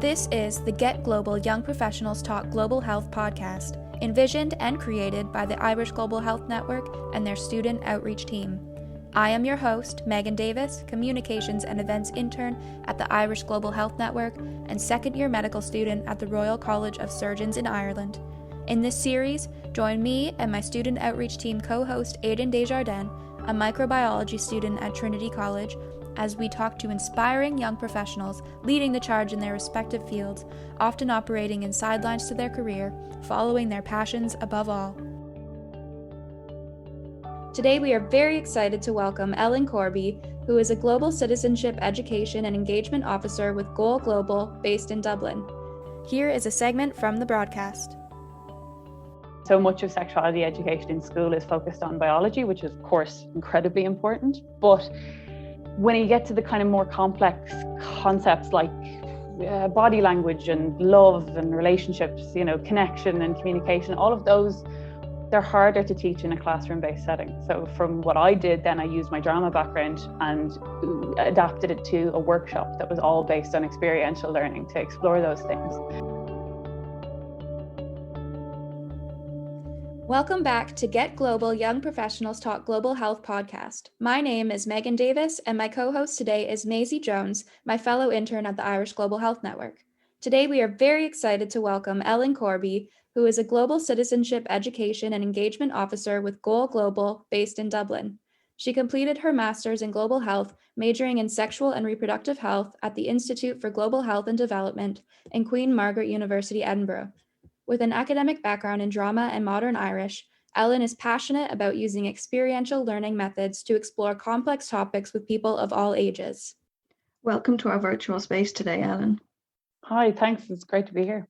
This is the Get Global Young Professionals Talk Global Health podcast, envisioned and created by the Irish Global Health Network and their student outreach team. I am your host, Megan Davis, Communications and Events Intern at the Irish Global Health Network and second-year medical student at the Royal College of Surgeons in Ireland. In this series, join me and my student outreach team co-host Aidan Desjardins, a microbiology student at Trinity College, as we talk to inspiring young professionals leading the charge in their respective fields, often operating in sidelines to their career, following their passions above all. Today we are very excited to welcome Ellen Corby, who is a Global Citizenship Education and Engagement Officer with Goal Global based in Dublin. Here is a segment from the broadcast. So much of sexuality education in school is focused on biology, which is of course incredibly important, but when you get to the kind of more complex concepts like body language and love and relationships, connection and communication, all of those, they're harder to teach in a classroom-based setting. So from what I did then, I used my drama background and adapted it to a workshop that was all based on experiential learning to explore those things. Welcome back to Get Global Young Professionals Talk Global Health podcast. My name is Megan Davis, and my co-host today is Maisie Jones, my fellow intern at the Irish Global Health Network. Today, we are very excited to welcome Ellen Corby, who is a Global Citizenship Education and Engagement Officer with Goal Global based in Dublin. She completed her master's in global health, majoring in sexual and reproductive health at the Institute for Global Health and Development in Queen Margaret University Edinburgh. With an academic background in drama and modern Irish, Ellen is passionate about using experiential learning methods to explore complex topics with people of all ages. Welcome to our virtual space today, Ellen. Hi, thanks. It's great to be here.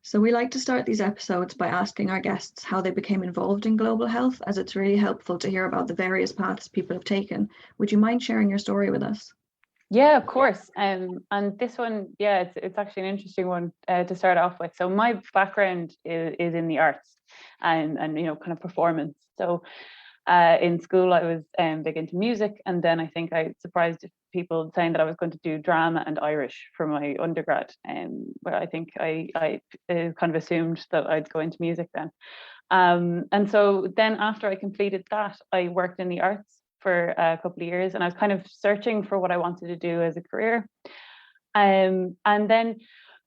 So we like to start these episodes by asking our guests how they became involved in global health, as it's really helpful to hear about the various paths people have taken. Would you mind sharing your story with us? Yeah, of course. And this one, it's actually an interesting one to start off with. So my background is in the arts and kind of performance. So in school, I was big into music, and then I think I surprised people saying that I was going to do drama and Irish for my undergrad. But I think I kind of assumed that I'd go into music then. And so then after I completed that, I worked in the arts for a couple of years, and I was kind of searching for what I wanted to do as a career. And then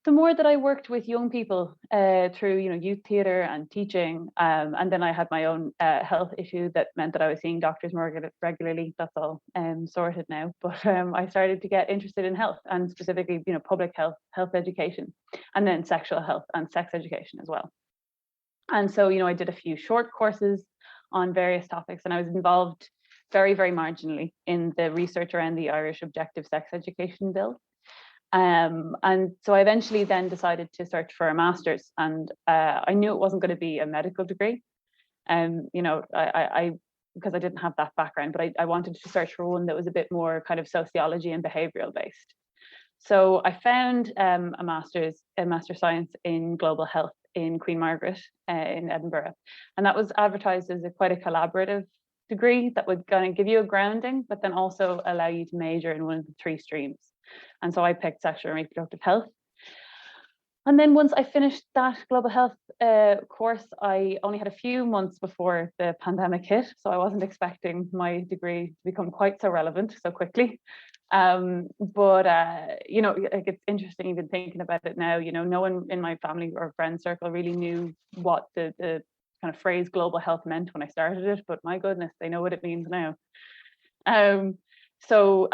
the more that I worked with young people through youth theatre and teaching, and then I had my own health issue that meant that I was seeing doctors more regularly. That's all sorted now. But I started to get interested in health, and specifically public health education, and then sexual health and sex education as well. And so I did a few short courses on various topics, and I was involved very, very marginally in the research around the Irish Objective Sex Education Bill. And so I eventually then decided to search for a master's, and I knew it wasn't going to be a medical degree. I because I didn't have that background, but I wanted to search for one that was a bit more kind of sociology and behavioral based. So I found a master's science in global health in Queen Margaret in Edinburgh, and that was advertised as quite a collaborative degree that would kind of give you a grounding, but then also allow you to major in one of the three streams. And so I picked sexual and reproductive health. And then once I finished that global health course, I only had a few months before the pandemic hit, so I wasn't expecting my degree to become quite so relevant so quickly. But it's interesting even thinking about it now. No one in my family or friend circle really knew what the kind of phrase global health meant when I started it, but my goodness, they know what it means now. So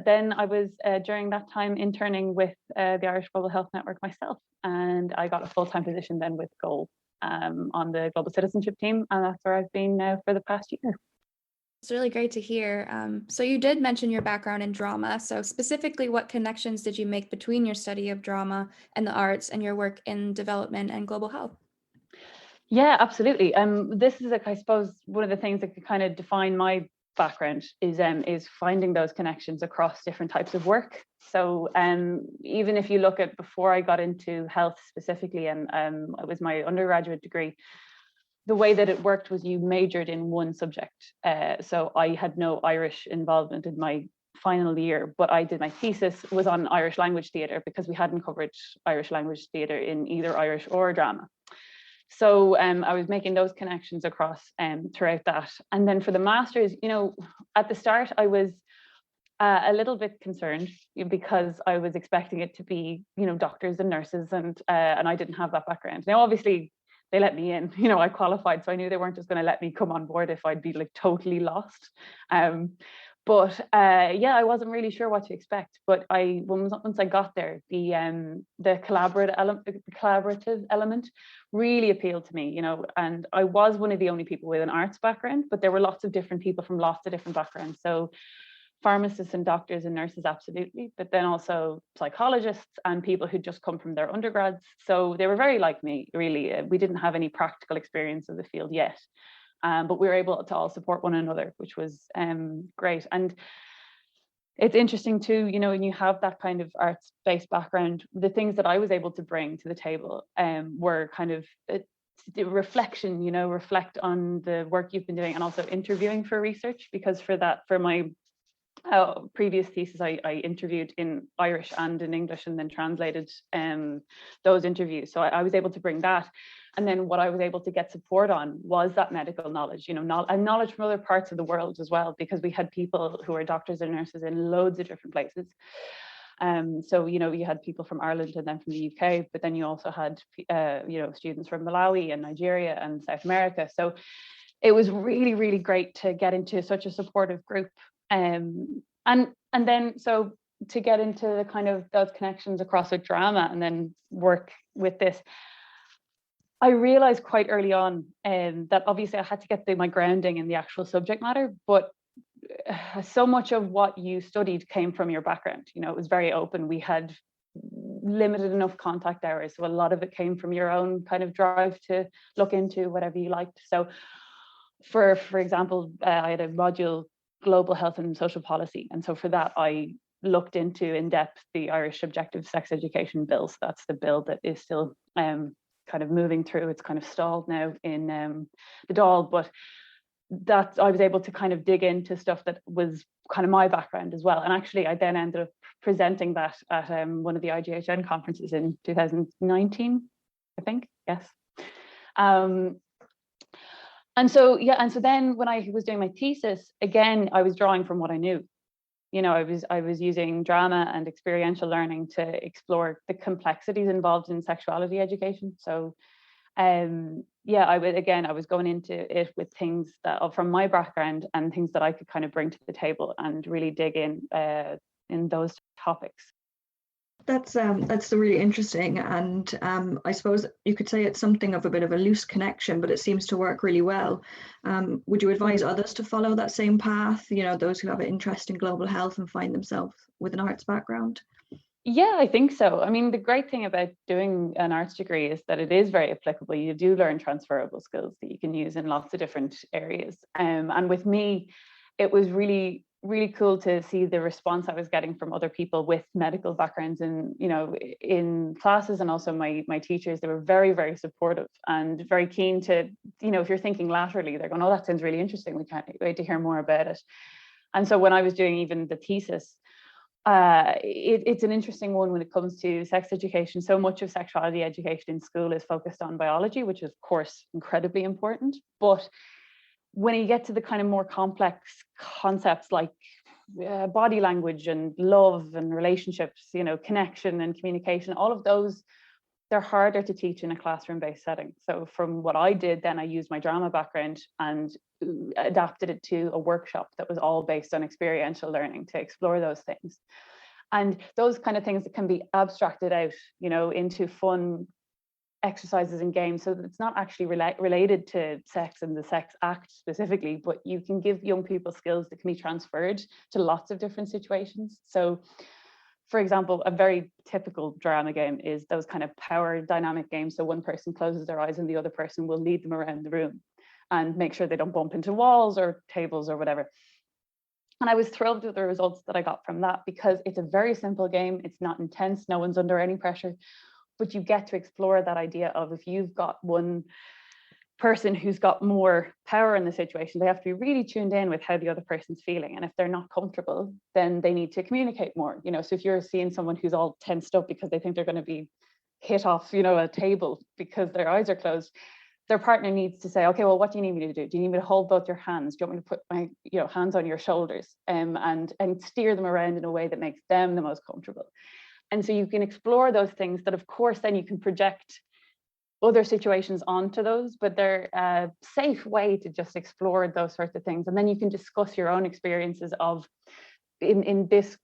then I was during that time interning with the Irish Global Health Network myself, and I got a full-time position then with Goal on the Global Citizenship team, and that's where I've been now for the past year. It's really great to hear. So you did mention your background in drama. So specifically, what connections did you make between your study of drama and the arts and your work in development and global health? Yeah, absolutely. This is, I suppose, one of the things that could kind of define my background is finding those connections across different types of work. So even if you look at before I got into health specifically, and it was my undergraduate degree, the way that it worked was you majored in one subject. So I had no Irish involvement in my final year, but I did my thesis was on Irish language theatre because we hadn't covered Irish language theatre in either Irish or drama. So I was making those connections across throughout that. And then for the master's, at the start I was a little bit concerned because I was expecting it to be, doctors and nurses, and I didn't have that background. Now, obviously, they let me in. I qualified, so I knew they weren't just going to let me come on board if I'd be like totally lost. But I wasn't really sure what to expect. But once I got there, the collaborative element really appealed to me. And I was one of the only people with an arts background, but there were lots of different people from lots of different backgrounds. So pharmacists and doctors and nurses, absolutely, but then also psychologists and people who'd just come from their undergrads. So they were very like me, really. We didn't have any practical experience of the field yet, but we were able to all support one another, which was great. And it's interesting too, when you have that kind of arts-based background, the things that I was able to bring to the table were kind of reflection, reflect on the work you've been doing, and also interviewing for research, because for my previous thesis, I interviewed in Irish and in English and then translated those interviews. So I was able to bring that. And then what I was able to get support on was that medical knowledge, and knowledge from other parts of the world as well, because we had people who are doctors and nurses in loads of different places. So, you had people from Ireland and then from the UK, but then you also had, students from Malawi and Nigeria and South America. So it was really, really great to get into such a supportive group. And then so to get into the kind of those connections across with drama and then work with this, I realized quite early on that obviously I had to get my grounding in the actual subject matter, but so much of what you studied came from your background. It was very open. We had limited enough contact hours, so a lot of it came from your own kind of drive to look into whatever you liked. So for example, I had a module, global health and social policy, and so for that I looked into in depth the Irish Objective Sex Education Bill. So that's the bill that is still kind of moving through. It's kind of stalled now in the Dáil, but that I was able to kind of dig into stuff that was kind of my background as well. And actually I then ended up presenting that at one of the IGHN conferences in 2019, I think. Yes. And so then when I was doing my thesis, again, I was drawing from what I knew. I was using drama and experiential learning to explore the complexities involved in sexuality education. So I was going into it with things that are from my background and things that I could kind of bring to the table and really dig in those topics. That's really interesting, and I suppose you could say it's something of a bit of a loose connection, but it seems to work really well. Would you advise others to follow that same path, those who have an interest in global health and find themselves with an arts background? Yeah, I think so. I mean, the great thing about doing an arts degree is that it is very applicable. You do learn transferable skills that you can use in lots of different areas. And with me, it was really, really cool to see the response I was getting from other people with medical backgrounds in classes, and also my teachers. They were very, very supportive and very keen to, if you're thinking laterally, they're going, oh, that sounds really interesting. We can't wait to hear more about it. And so when I was doing even the thesis, it's an interesting one when it comes to sex education. So much of sexuality education in school is focused on biology, which is of course incredibly important. But when you get to the kind of more complex concepts like body language and love and relationships, connection and communication, all of those, they're harder to teach in a classroom-based setting. So from what I did, then I used my drama background and adapted it to a workshop that was all based on experiential learning to explore those things. And those kind of things that can be abstracted out, into fun exercises and games, so that it's not actually related to sex and the sex act specifically, but you can give young people skills that can be transferred to lots of different situations. So for example, a very typical drama game is those kind of power dynamic games. So one person closes their eyes and the other person will lead them around the room and make sure they don't bump into walls or tables or whatever. And I was thrilled with the results that I got from that, because it's a very simple game. It's not intense. No one's under any pressure, but you get to explore that idea of, if you've got one person who's got more power in the situation, they have to be really tuned in with how the other person's feeling. And if they're not comfortable, then they need to communicate more. So if you're seeing someone who's all tensed up because they think they're going to be hit off, a table because their eyes are closed, their partner needs to say, okay, well, what do you need me to do? Do you need me to hold both your hands? Do you want me to put my hands on your shoulders, and steer them around in a way that makes them the most comfortable? And so you can explore those things that, of course, then you can project other situations onto those, but they're a safe way to just explore those sorts of things. And then you can discuss your own experiences of, in this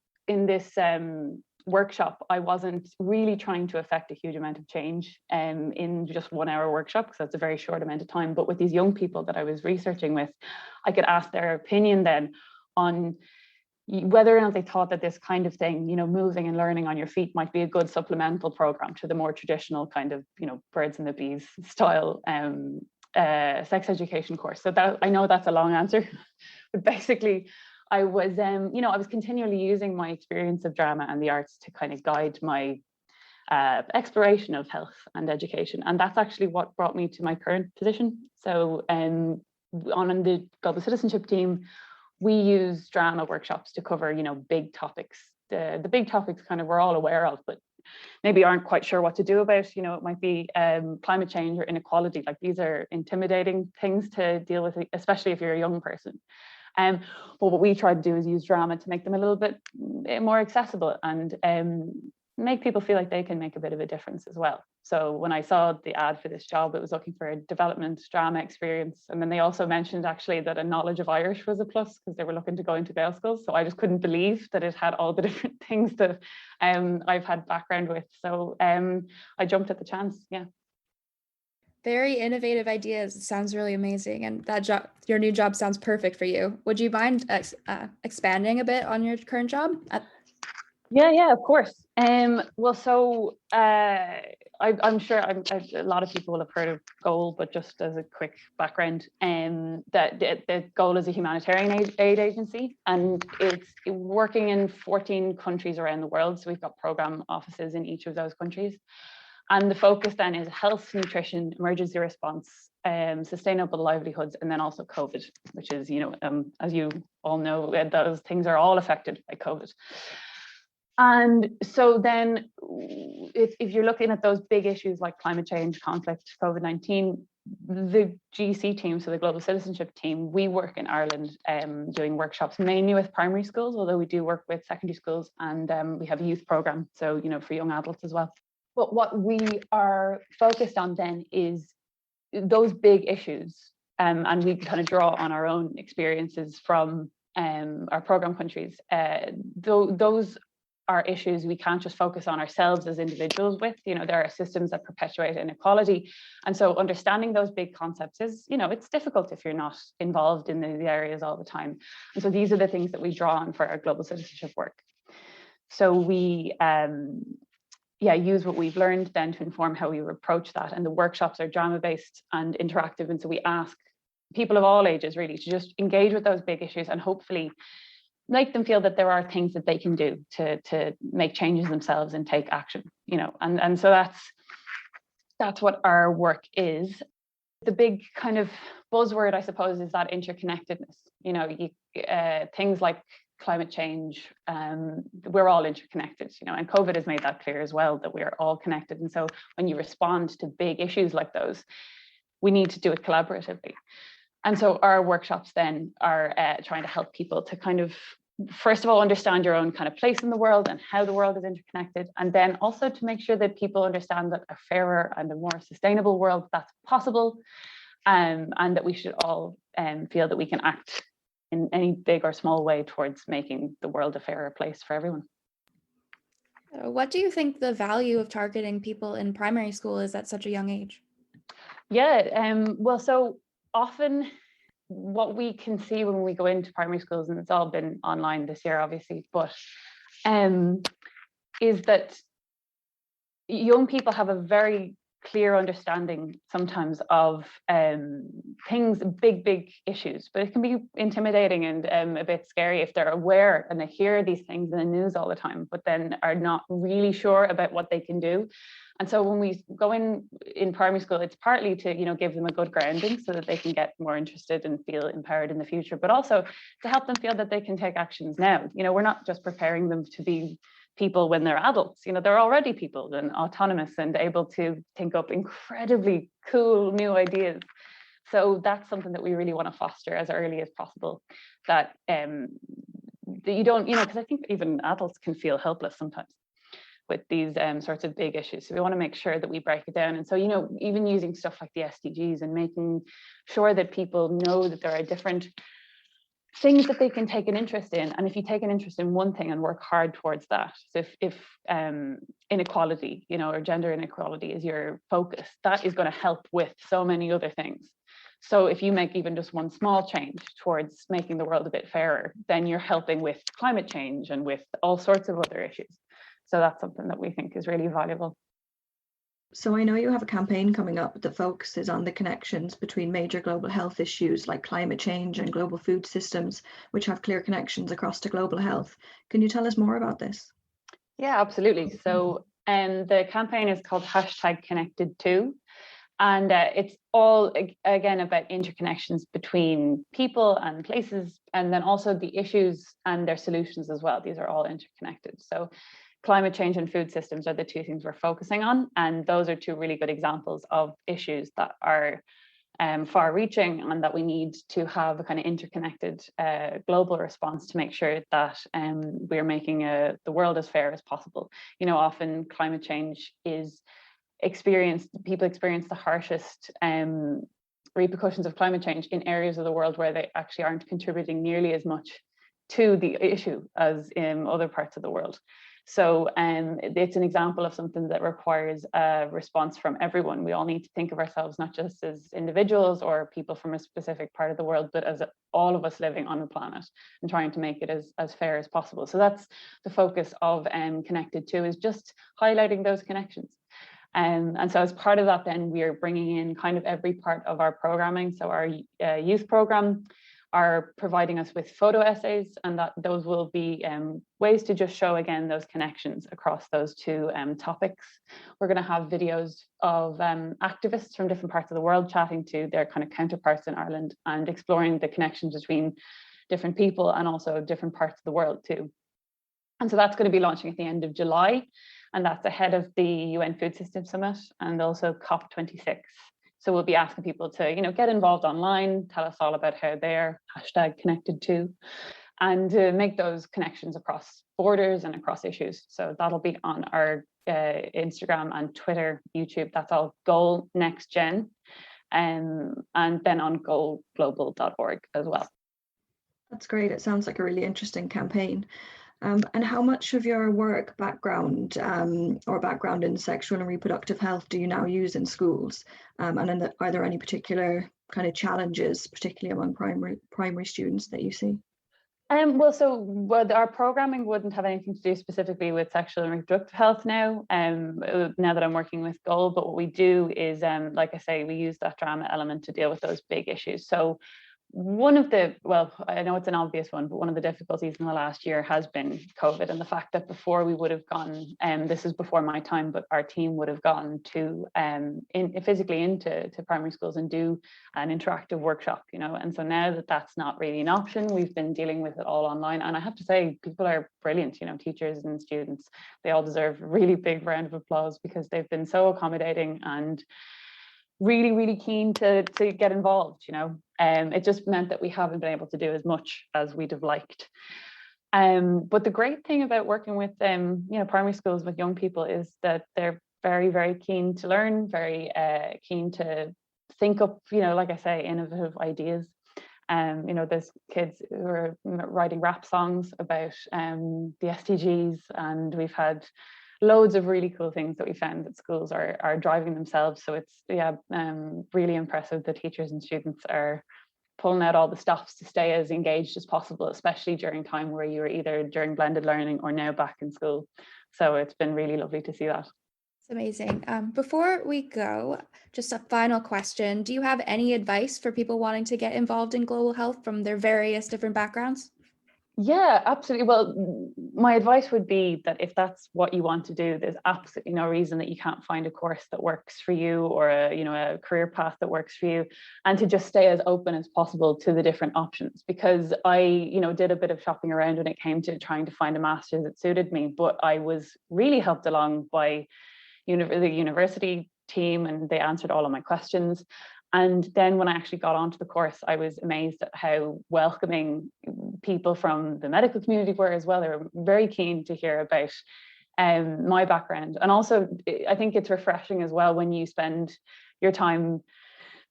workshop, I wasn't really trying to affect a huge amount of change in just 1 hour workshop, because that's a very short amount of time. But with these young people that I was researching with, I could ask their opinion then on whether or not they thought that this kind of thing, moving and learning on your feet might be a good supplemental program to the more traditional kind of, birds and the bees style sex education course. So that, I know that's a long answer, but basically I was, I was continually using my experience of drama and the arts to kind of guide my exploration of health and education. And that's actually what brought me to my current position. So on the Global Citizenship team, we use drama workshops to cover, big topics. The big topics kind of we're all aware of, but maybe aren't quite sure what to do about. It might be climate change or inequality. Like, these are intimidating things to deal with, especially if you're a young person. But what we try to do is use drama to make them a little bit more accessible and make people feel like they can make a bit of a difference as well. So when I saw the ad for this job, it was looking for a development drama experience. And then they also mentioned actually that a knowledge of Irish was a plus, because they were looking to go into Gael schools. So I just couldn't believe that it had all the different things that I've had background with. So I jumped at the chance, yeah. Very innovative ideas. It sounds really amazing. And that job, your new job, sounds perfect for you. Would you mind expanding a bit on your current job? Yeah, of course. Well, so I'm sure a lot of people will have heard of GOAL, but just as a quick background, that the GOAL is a humanitarian aid agency, and it's working in 14 countries around the world. So we've got program offices in each of those countries. And the focus then is health, nutrition, emergency response, sustainable livelihoods, and then also COVID, which is, as you all know, those things are all affected by COVID. And so then if you're looking at those big issues like climate change, conflict, COVID-19, the GC team, so the Global Citizenship team, we work in Ireland doing workshops mainly with primary schools, although we do work with secondary schools, and we have a youth program, so for young adults as well. But what we are focused on then is those big issues, and we kind of draw on our own experiences from our program countries. Those are issues we can't just focus on ourselves as individuals with. There are systems that perpetuate inequality, and so understanding those big concepts is, it's difficult if you're not involved in the areas all the time. And so these are the things that we draw on for our global citizenship work. So we use what we've learned then to inform how we approach that. And the workshops are drama-based and interactive. And so we ask people of all ages really to just engage with those big issues and hopefully make them feel that there are things that they can do to make changes themselves and take action, and so that's what our work is. The big kind of buzzword, I suppose, is that interconnectedness. Things like climate change, we're all interconnected, and COVID has made that clear as well, that we are all connected. And so when you respond to big issues like those, we need to do it collaboratively. And so our workshops then are trying to help people to kind of, first of all, understand your own kind of place in the world and how the world is interconnected, and then also to make sure that people understand that a fairer and a more sustainable world, that's possible, and that we should all feel that we can act in any big or small way towards making the world a fairer place for everyone. What do you think the value of targeting people in primary school is at such a young age? Yeah, well, so often what we can see when we go into primary schools, and it's all been online this year, obviously, but is that young people have a very clear understanding sometimes of things, big issues, but it can be intimidating and a bit scary if they're aware and they hear these things in the news all the time, but then are not really sure about what they can do. And so when we go in primary school, it's partly to, you know, give them a good grounding so that they can get more interested and feel empowered in the future, but also to help them feel that they can take actions now. You know, we're not just preparing them to be people when they're adults. You know, they're already people and autonomous and able to think up incredibly cool new ideas. So that's something that we really want to foster as early as possible, that you don't, you know, because I think even adults can feel helpless sometimes with these sorts of big issues. So we want to make sure that we break it down. And so, you know, even using stuff like the SDGs and making sure that people know that there are different things that they can take an interest in. And if you take an interest in one thing and work hard towards that, so if inequality, you know, or gender inequality is your focus, that is going to help with so many other things. So if you make even just one small change towards making the world a bit fairer, then you're helping with climate change and with all sorts of other issues. So that's something that we think is really valuable. So I know you have a campaign coming up that focuses on the connections between major global health issues like climate change and global food systems, which have clear connections across to global health. Can you tell us more about this? Yeah, absolutely. So the campaign is called #ConnectedTo. And it's all, again, about interconnections between people and places, and then also the issues and their solutions as well. These are all interconnected. So climate change and food systems are the two things we're focusing on. And those are two really good examples of issues that are far-reaching and that we need to have a kind of interconnected global response to make sure that we're making the world as fair as possible. You know, often climate change is people experience the harshest repercussions of climate change in areas of the world where they actually aren't contributing nearly as much to the issue as in other parts of the world. So it's an example of something that requires a response from everyone. We all need to think of ourselves not just as individuals or people from a specific part of the world, but as all of us living on the planet and trying to make it as fair as possible. So that's the focus of #ConnectedTo, is just highlighting those connections. And so as part of that, then we are bringing in kind of every part of our programming. So our youth program are providing us with photo essays, and those will be ways to just show again those connections across those two topics. We're going to have videos of activists from different parts of the world chatting to their kind of counterparts in Ireland and exploring the connections between different people and also different parts of the world too. And so that's going to be launching at the end of July, and that's ahead of the UN Food Systems Summit and also COP26. So we'll be asking people to, you know, get involved online, tell us all about how they're #ConnectedTo, and make those connections across borders and across issues. So that'll be on our Instagram and Twitter, YouTube. That's all Goal Next Gen, and then on goalglobal.org as well. That's great. It sounds like a really interesting campaign. And how much of your work background or background in sexual and reproductive health do you now use in schools? And then are there any particular kind of challenges, particularly among primary students, that you see? Well, our programming wouldn't have anything to do specifically with sexual and reproductive health now that I'm working with Goal, but what we do is, like I say, we use that drama element to deal with those big issues. So one of the, well, I know it's an obvious one, but one of the difficulties in the last year has been COVID, and the fact that before we would have gone, this is before my time, but our team would have gone to physically into primary schools and do an interactive workshop, you know, and so now that that's not really an option, we've been dealing with it all online. And I have to say, people are brilliant, you know, teachers and students, they all deserve a really big round of applause because they've been so accommodating and really keen to get involved, you know. It just meant that we haven't been able to do as much as we'd have liked. But the great thing about working with you know, primary schools with young people is that they're very keen to learn, very keen to think up, you know, like I say, innovative ideas. You know, there's kids who are writing rap songs about the SDGs, and we've had loads of really cool things that we found that schools are driving themselves. So it's really impressive. The teachers and students are pulling out all the stops to stay as engaged as possible, especially during time where you were either during blended learning or now back in school. So it's been really lovely to see that. Amazing. Before we go, just a final question. Do you have any advice for people wanting to get involved in global health from their various different backgrounds? Yeah, absolutely. Well, my advice would be that if that's what you want to do, there's absolutely no reason that you can't find a course that works for you, or a career path that works for you, and to just stay as open as possible to the different options. Because I, did a bit of shopping around when it came to trying to find a master's that suited me, but I was really helped along by the university team, and they answered all of my questions. And then when I actually got onto the course, I was amazed at how welcoming people from the medical community were as well. They were very keen to hear about my background. And also, I think it's refreshing as well when you spend your time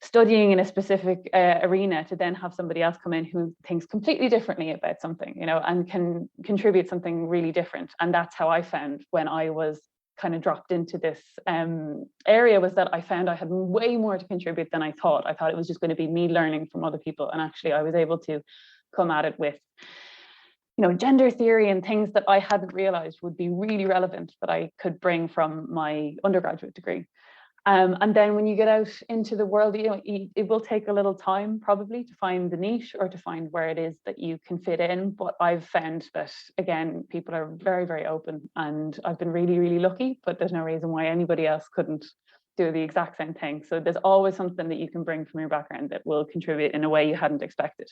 studying in a specific arena to then have somebody else come in who thinks completely differently about something, and can contribute something really different. And that's how I found when I was kind of dropped into this area, was that I found I had way more to contribute than I thought. I thought it was just going to be me learning from other people, and actually I was able to come at it with gender theory and things that I hadn't realized would be really relevant that I could bring from my undergraduate degree. And then when you get out into the world, it will take a little time probably to find the niche or to find where it is that you can fit in. But I've found that, again, people are very, very open, and I've been really, really lucky, but there's no reason why anybody else couldn't do the exact same thing. So there's always something that you can bring from your background that will contribute in a way you hadn't expected.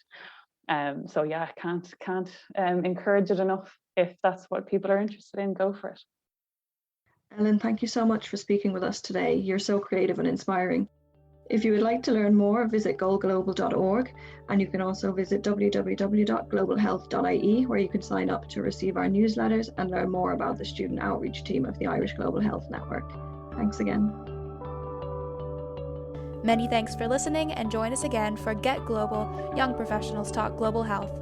So yeah, I can't encourage it enough. If that's what people are interested in, go for it. Ellen, thank you so much for speaking with us today. You're so creative and inspiring. If you would like to learn more, visit goalglobal.org, and you can also visit www.globalhealth.ie, where you can sign up to receive our newsletters and learn more about the student outreach team of the Irish Global Health Network. Thanks again. Many thanks for listening, and join us again for Get Global, Young Professionals Talk Global Health.